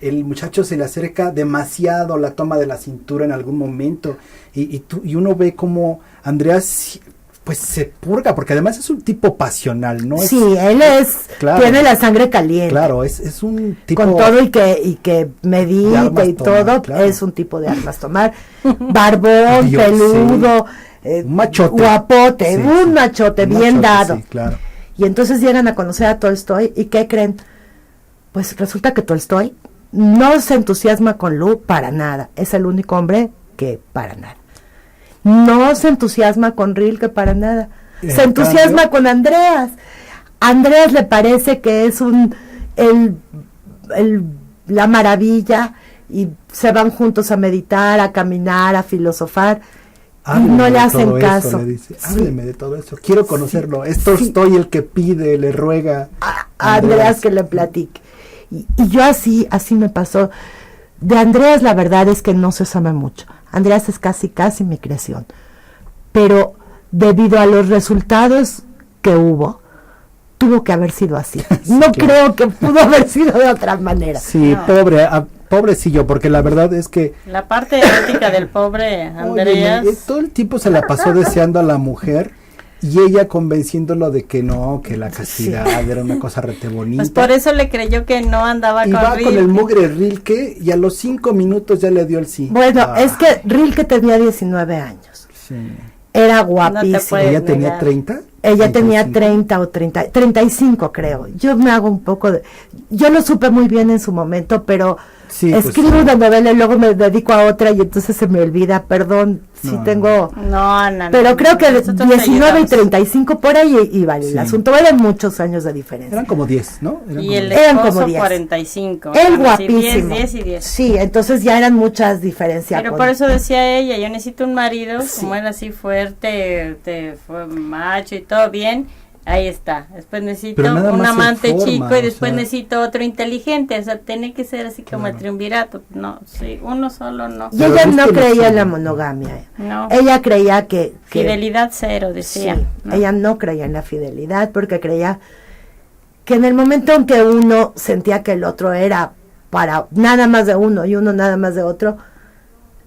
el muchacho se le acerca demasiado, la toma de la cintura en algún momento, y uno ve como Andreas pues se purga, porque además es un tipo pasional, ¿no? Sí, él claro, tiene la sangre caliente. Claro, es un tipo... Con todo y que medita y tomar, todo, claro. es un tipo de armas tomar. Barbón, Dios, peludo, un machote. guapote, Sí, un sí. machote Un bien machote, dado. sí, claro. Y entonces llegan a conocer a Tolstoy, ¿y qué creen? Pues resulta que Tolstoy no se entusiasma con Lu para nada. Es el único hombre que para nada. No se entusiasma con Rilke para nada. Se entusiasma con Andreas. Andreas le parece que es la maravilla, y se van juntos a meditar, a caminar, a filosofar. Hábleme no le de hacen todo caso. Eso, le dice. Sí. Hábleme de todo eso. Quiero conocerlo. Sí, Esto sí. estoy el que pide, le ruega A Andreas que le platique. Y yo así me pasó. De Andreas la verdad es que no se sabe mucho. Andreas es casi mi creación. Pero debido a los resultados que hubo, tuvo que haber sido así. Sí, no claro. creo que pudo haber sido de otra manera. Sí, No. pobrecillo, porque la verdad es que La parte erótica del pobre Andreas. óyeme, todo el tiempo se la pasó deseando a la mujer y ella convenciéndolo de que no, que la castidad era una cosa rete bonita. Pues por eso le creyó que no andaba y con va Rilke. con el mugre Rilke y a los 5 minutos ya le dio el sí. Bueno, Ah, es que Rilke tenía 19 años. sí. Era No te guapísimo. puedes ¿Ella tenía negar. 30? Ella tenía 35. 30 o 35 creo. Yo me hago un poco de... Yo lo supe muy bien en su momento, pero Sí, pues escribo sí. una novela y luego me dedico a otra y entonces se me olvida. Perdón, sí No. tengo... No, no, Pero no, creo que nosotros te 19 y ayudamos. 35 por ahí iba el Sí. asunto. Eran muchos años de diferencia. Eran como 10, ¿no? Eran Y como el 10. Eran esposo como 10. 45. Él Bueno, sí, guapísimo. 10 y 10. Sí, entonces ya eran muchas diferencias. Pero con- por eso decía ella, yo necesito un marido, Sí. como él así fuerte, fue macho y todo bien, ahí está. Después necesito Pero nada un más en amante forma, chico o y después sea. necesito otro inteligente, o sea, tiene que ser así como el Claro. triunvirato. No, sí, uno solo no. Y Pero ella viste no lo creía que- en la monogamia. No. Ella creía que Fidelidad cero, decía. sí, ¿no? ella no creía en la fidelidad porque creía que en el momento en que uno sentía que el otro era para nada más de uno y uno nada más de otro,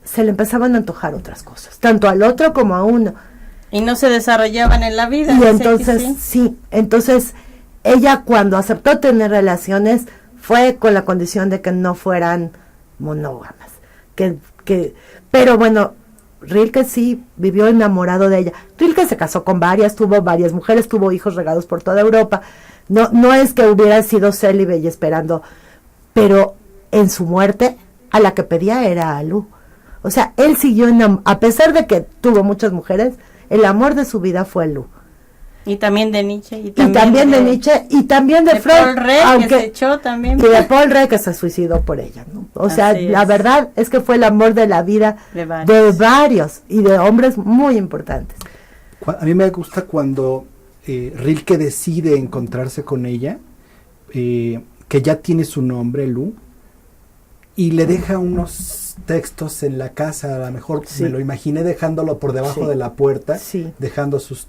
se le empezaban a antojar otras cosas, tanto al otro como a uno. Y no se desarrollaban en la vida. Y decía que entonces, sí. entonces ella cuando aceptó tener relaciones fue con la condición de que no fueran monógamas. Pero bueno, Rilke sí vivió enamorado de ella. Rilke se casó con varias, tuvo varias mujeres, tuvo hijos regados por toda Europa. No es que hubiera sido célibe y esperando, pero en su muerte a la que pedía era a Lu. O sea, él siguió a pesar de que tuvo muchas mujeres, el amor de su vida fue Lu. Y también de Nietzsche. Y también de Nietzsche y también de Freud, Paul Rey, que se aunque echó también. y de Paul Rey que se suicidó por ella, ¿no? O sea, Así la es. verdad es que fue el amor de la vida De varios. de varios y de hombres muy importantes. A mí me gusta cuando Rilke decide encontrarse con ella, que ya tiene su nombre, Lu, y le deja unos textos en la casa, a lo mejor Sí. me lo imaginé dejándolo por debajo Sí. de la puerta, Sí. dejando sus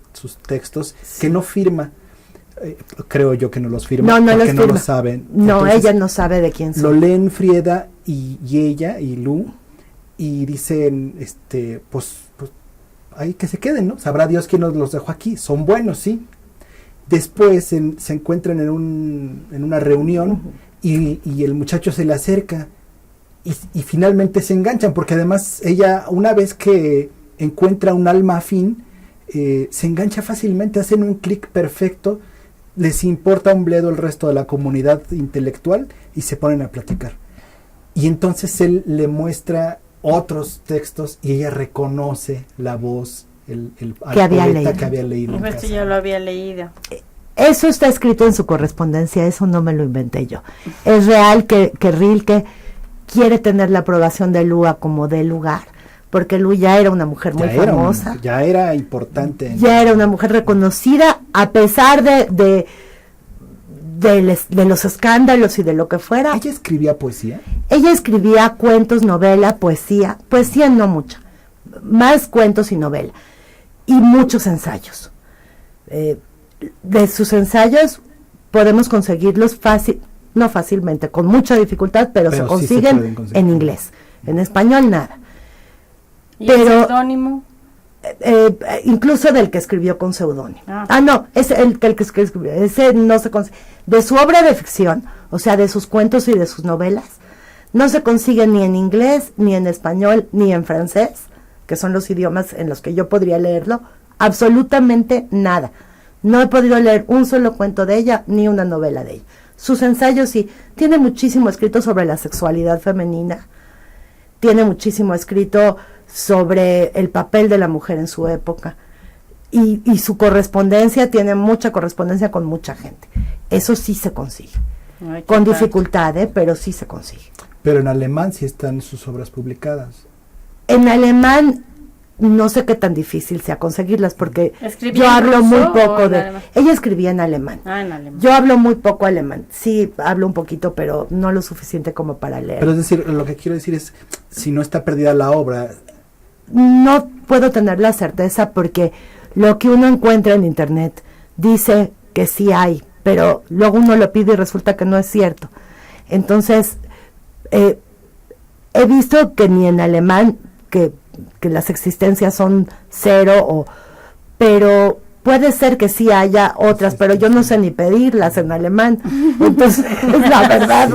textos, que no firma, creo yo que no los firma, No porque los no firma. lo saben. No, Entonces, ella no sabe de quién lo son. leen Frieda y ella y Lu, y dicen, pues ahí que se queden, ¿no? Sabrá Dios quién nos los dejó aquí, son buenos, sí. Después se encuentran en una reunión y el muchacho se le acerca y finalmente se enganchan, porque además ella, una vez que encuentra un alma afín, se engancha fácilmente, hacen un clic perfecto, les importa un bledo el resto de la comunidad intelectual y se ponen a platicar. Y entonces él le muestra otros textos y ella reconoce la voz, al Que había poeta leído. que había leído en Pues casa. sí, yo lo había leído. Eso está escrito en su correspondencia, eso no me lo inventé yo. Es real que Rilke quiere tener la aprobación de Lua como de lugar, porque Lu ya era una mujer muy famosa. Ya era importante. Ya era una mujer reconocida, a pesar de los escándalos y de lo que fuera. ¿Ella escribía poesía? Ella escribía cuentos, novela, poesía no mucha, más cuentos y novela, y muchos ensayos. De sus ensayos podemos conseguirlos no fácilmente, con mucha dificultad, pero se consiguen en inglés. En español nada. ¿Y el seudónimo? Incluso del que escribió con seudónimo. No, es el que escribió, ese no se consigue. De su obra de ficción, o sea, de sus cuentos y de sus novelas, no se consigue ni en inglés, ni en español, ni en francés, que son los idiomas en los que yo podría leerlo, absolutamente nada. No he podido leer un solo cuento de ella, ni una novela de ella. Sus ensayos sí, tiene muchísimo escrito sobre la sexualidad femenina, tiene muchísimo escrito sobre el papel de la mujer en su época, y su correspondencia, tiene mucha correspondencia con mucha gente. Eso sí se consigue. Ay, Con dificultad, pero sí se consigue. Pero en alemán sí están sus obras publicadas. En alemán no sé qué tan difícil sea conseguirlas, porque ¿Escribía yo en hablo ruso muy o poco en de... alemán? Ella escribía en alemán. En alemán. Yo hablo muy poco alemán. Sí, hablo un poquito, pero no lo suficiente como para leer. Pero es decir, lo que quiero decir es, si no está perdida la obra... No puedo tener la certeza, porque lo que uno encuentra en internet dice que sí hay, pero luego uno lo pide y resulta que no es cierto. Entonces, he visto que ni en alemán, que las existencias son cero, pero puede ser que sí haya otras, pero yo no sé ni pedirlas en alemán. Entonces, la verdad,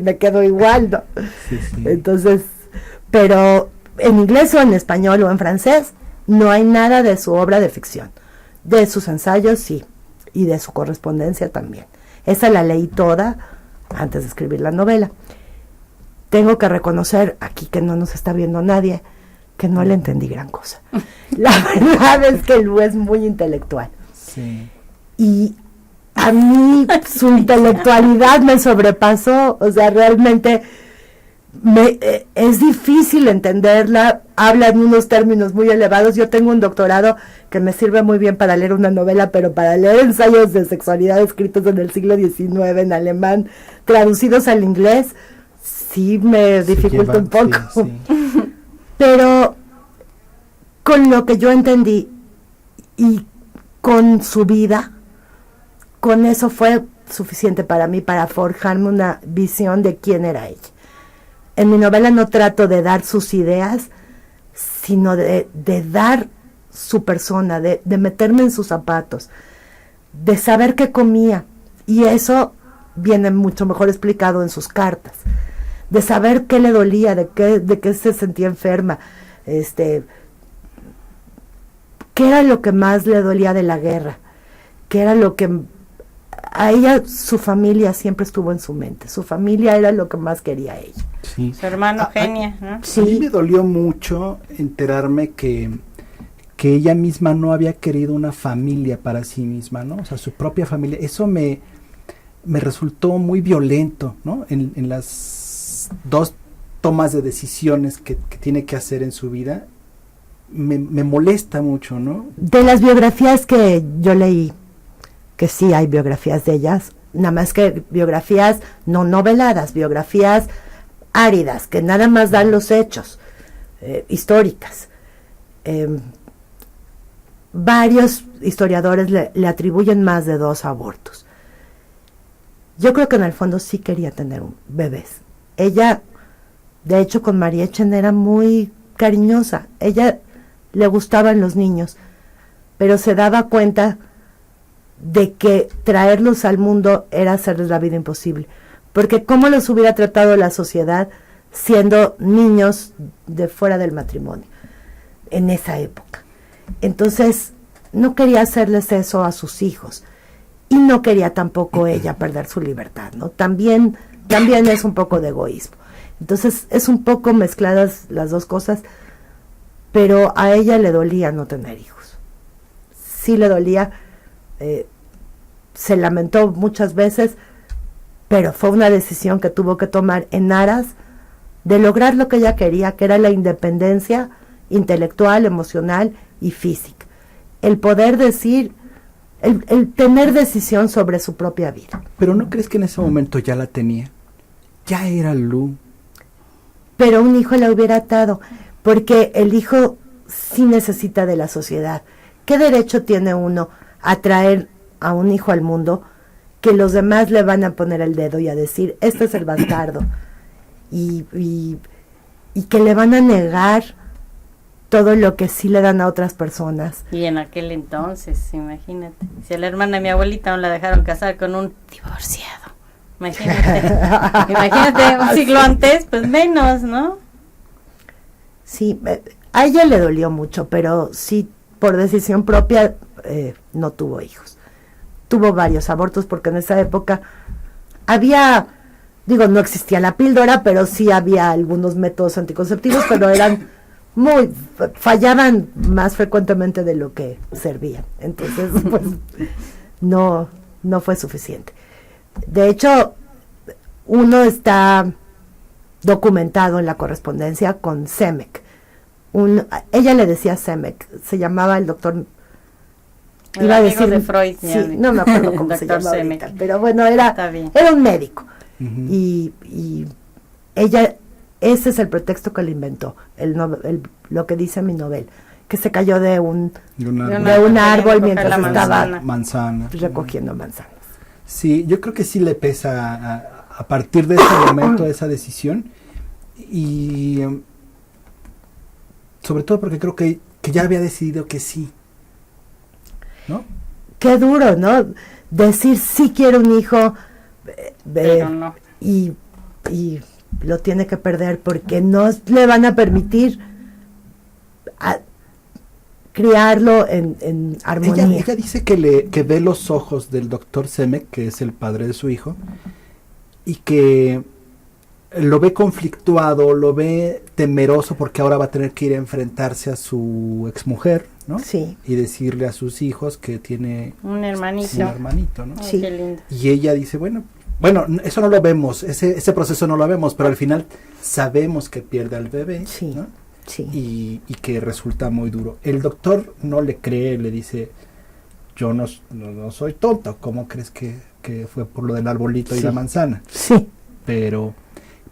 me quedo igual, ¿no? Sí. Entonces, pero en inglés o en español o en francés no hay nada de su obra de ficción. De sus ensayos sí, y de su correspondencia también. Esa la leí toda antes de escribir la novela. Tengo que reconocer, aquí que no nos está viendo nadie, que no le entendí gran cosa. La verdad es que Lu es muy intelectual. Sí. Y a mí su intelectualidad me sobrepasó, o sea, realmente es difícil entenderla, habla en unos términos muy elevados. Yo tengo un doctorado que me sirve muy bien para leer una novela, pero para leer ensayos de sexualidad escritos en el siglo XIX en alemán, traducidos al inglés, sí me dificulta un poco. Sí. Pero con lo que yo entendí y con su vida, con eso fue suficiente para mí, para forjarme una visión de quién era ella. En mi novela no trato de dar sus ideas, sino de dar su persona, de meterme en sus zapatos, de saber qué comía, y eso viene mucho mejor explicado en sus cartas, de saber qué le dolía, de qué se sentía enferma, qué era lo que más le dolía de la guerra, qué era lo que a ella, su familia siempre estuvo en su mente, su familia era lo que más quería a ella. Sí. Su hermano Genia, ¿no? Sí. A mí me dolió mucho enterarme que ella misma no había querido una familia para sí misma, ¿no? O sea, su propia familia. Eso me resultó muy violento, ¿no? En las dos tomas de decisiones que tiene que hacer en su vida, me molesta mucho, ¿no? De las biografías que yo leí, que sí hay biografías de ellas, nada más que biografías no noveladas, biografías áridas, que nada más dan los hechos, históricas. Varios historiadores le atribuyen más de 2 abortos. Yo creo que en el fondo sí quería tener bebés. Ella, de hecho, con María Echen era muy cariñosa. Ella le gustaban los niños, pero se daba cuenta de que traerlos al mundo era hacerles la vida imposible, porque cómo los hubiera tratado la sociedad siendo niños de fuera del matrimonio en esa época. Entonces no quería hacerles eso a sus hijos, y no quería tampoco ella perder su libertad, ¿no? También es un poco de egoísmo. Entonces es un poco mezcladas las dos cosas, pero a ella le dolía no tener hijos. Sí le dolía, se lamentó muchas veces, pero fue una decisión que tuvo que tomar en aras de lograr lo que ella quería, que era la independencia intelectual, emocional y física. El poder decir, el tener decisión sobre su propia vida. Pero ¿no crees que en ese momento ya la tenía? Ya era Lu. Pero un hijo la hubiera atado, porque el hijo sí necesita de la sociedad. ¿Qué derecho tiene uno a traer a un hijo al mundo que los demás le van a poner el dedo y a decir, este es el bastardo? Y que le van a negar todo lo que sí le dan a otras personas. Y en aquel entonces, imagínate, si a la hermana de mi abuelita no la dejaron casar con un divorciado, imagínate un siglo antes, pues menos, ¿no? Sí, a ella le dolió mucho, pero sí, por decisión propia, no tuvo hijos. Tuvo varios abortos porque en esa época había, digo, no existía la píldora, pero sí había algunos métodos anticonceptivos, pero eran fallaban más frecuentemente de lo que servían. Entonces, pues, no fue suficiente. De hecho, uno está documentado en la correspondencia con Semek. Ella le decía Semek, se llamaba el doctor... Iba a decir de Freud. Sí, no me acuerdo cómo se llamaba ahorita, pero bueno, era un médico. Uh-huh. Y ella, ese es el pretexto que le inventó, lo que dice mi novela, que se cayó de un árbol mientras estaba recogiendo manzanas. Sí, yo creo que sí le pesa a partir de ese momento, esa decisión, y sobre todo porque creo que ya había decidido que sí, ¿no? Qué duro, ¿no? Decir sí quiero un hijo, pero no. Y lo tiene que perder porque no le van a permitir criarlo en armonía. Ella dice que ve los ojos del doctor Semek, que es el padre de su hijo, y que lo ve conflictuado, lo ve temeroso porque ahora va a tener que ir a enfrentarse a su exmujer, ¿no? Sí. Y decirle a sus hijos que tiene un hermanito, ¿no? Sí. Qué lindo. Y ella dice, bueno, eso no lo vemos, ese proceso no lo vemos, pero al final sabemos que pierde al bebé, sí, ¿no? Sí. Y que resulta muy duro. El doctor no le cree, le dice, yo no soy tonto, ¿cómo crees que fue por lo del arbolito y la manzana? Sí. Pero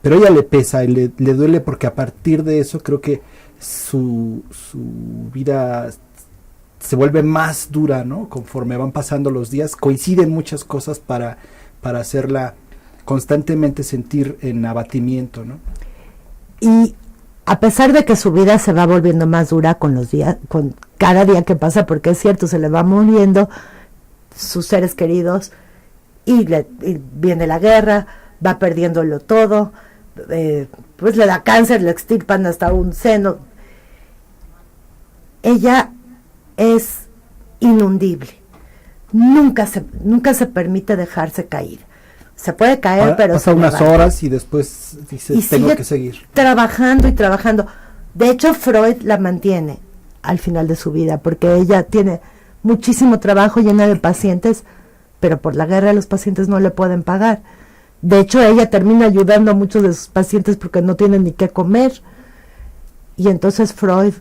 ella le pesa y le duele porque a partir de eso creo que su vida se vuelve más dura, ¿no? Conforme van pasando los días, coinciden muchas cosas para hacerla constantemente sentir en abatimiento, ¿no? Y a pesar de que su vida se va volviendo más dura con los días, con cada día que pasa, porque es cierto, se le va muriendo sus seres queridos y viene la guerra, va perdiéndolo todo, pues le da cáncer, le extirpan hasta un seno. Ella es inundible. Nunca se permite dejarse caer. Se puede caer, pero pasa unas horas y después dice, tengo que seguir. Trabajando y trabajando. De hecho, Freud la mantiene al final de su vida, porque ella tiene muchísimo trabajo, llena de pacientes, pero por la guerra los pacientes no le pueden pagar. De hecho, ella termina ayudando a muchos de sus pacientes porque no tienen ni qué comer. Y entonces Freud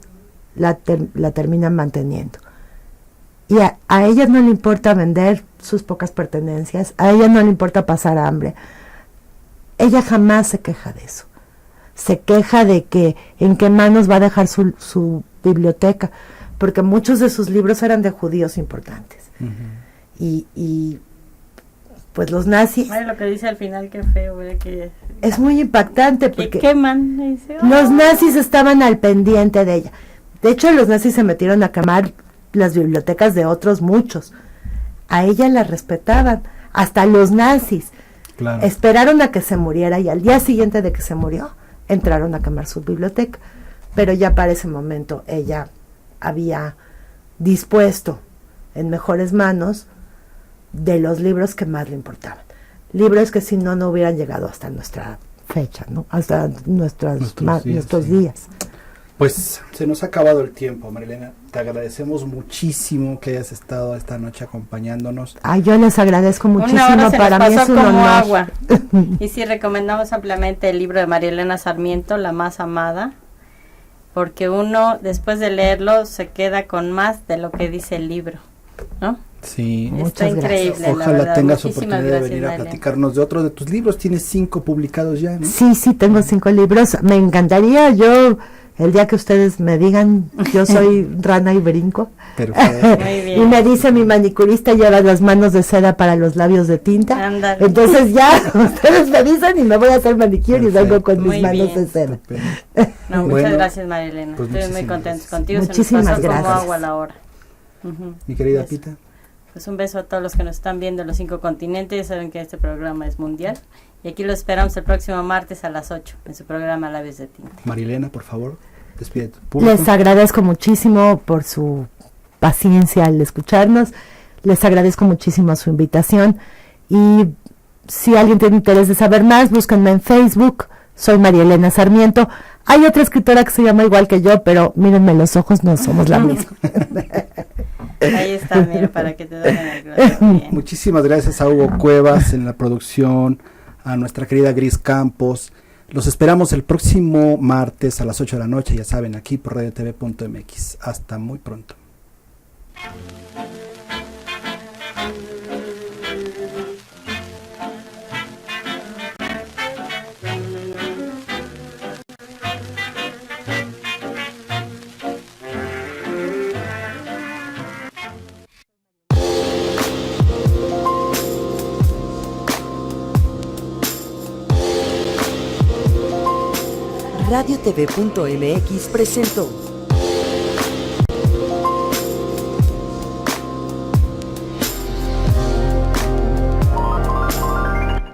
la termina manteniendo. Y a ella no le importa vender sus pocas pertenencias, a ella no le importa pasar hambre. Ella jamás se queja de eso. Se queja de que en qué manos va a dejar su biblioteca, porque muchos de sus libros eran de judíos importantes. Uh-huh. Y pues los nazis... Ay, lo que dice al final, qué feo, que es muy impactante porque que queman. Dice, oh. Los nazis estaban al pendiente de ella. De hecho, los nazis se metieron a quemar las bibliotecas de otros muchos. A ella la respetaban, hasta los nazis. Claro. Esperaron a que se muriera y al día siguiente de que se murió, entraron a quemar su biblioteca. Pero ya para ese momento ella había dispuesto en mejores manos de los libros que más le importaban. Libros que si no hubieran llegado hasta nuestra fecha, ¿no? Hasta nuestros días. Pues Pues se nos ha acabado el tiempo, Marilena. Te agradecemos muchísimo que hayas estado esta noche acompañándonos. Ay, yo les agradezco muchísimo. Una hora se Para nos mí es pasó un como honor. agua. Y sí, recomendamos ampliamente el libro de María Elena Sarmiento, La más amada, porque uno, después de leerlo, se queda con más de lo que dice el libro, ¿no? Sí, Está Muchas gracias. increíble, la ojalá verdad. tengas Muchísimas oportunidad de gracias, venir a María. platicarnos de otro de tus libros. Tienes 5 publicados ya, ¿no? Sí, sí, tengo 5 libros. Me encantaría, el día que ustedes me digan, yo soy rana y brinco. Perfecto. Muy bien. Y me dice mi manicurista, lleva las manos de seda para los labios de tinta. Ándale. Entonces ya, ustedes me dicen y me voy a hacer manicure y vengo con Muy mis manos bien. de seda. No, muchas Bueno, gracias, María Elena. pues Estoy muy muchísimas contentos gracias. contigo. Muchísimas se nos pasó gracias. como agua la hora. Ujú. Mi querida Eso. Pita. Pues un beso a todos los que nos están viendo en los 5 continentes. Ya saben que este programa es mundial. Y aquí los esperamos el próximo martes a las 8 en su programa Labios de Tinta. Marilena, por favor, despide tu público. Les agradezco muchísimo por su paciencia al escucharnos. Les agradezco muchísimo su invitación. Y si alguien tiene interés de saber más, búsquenme en Facebook. Soy María Elena Sarmiento. Hay otra escritora que se llama igual que yo, pero mírenme los ojos, no somos la misma. Ahí está, mira, para que te den el globo. Bien. Muchísimas gracias a Hugo Cuevas en la producción, a nuestra querida Gris Campos. Los esperamos el próximo martes a las 8 de la noche, ya saben, aquí por radiotv.mx. Hasta muy pronto. Radiotv.mx presentó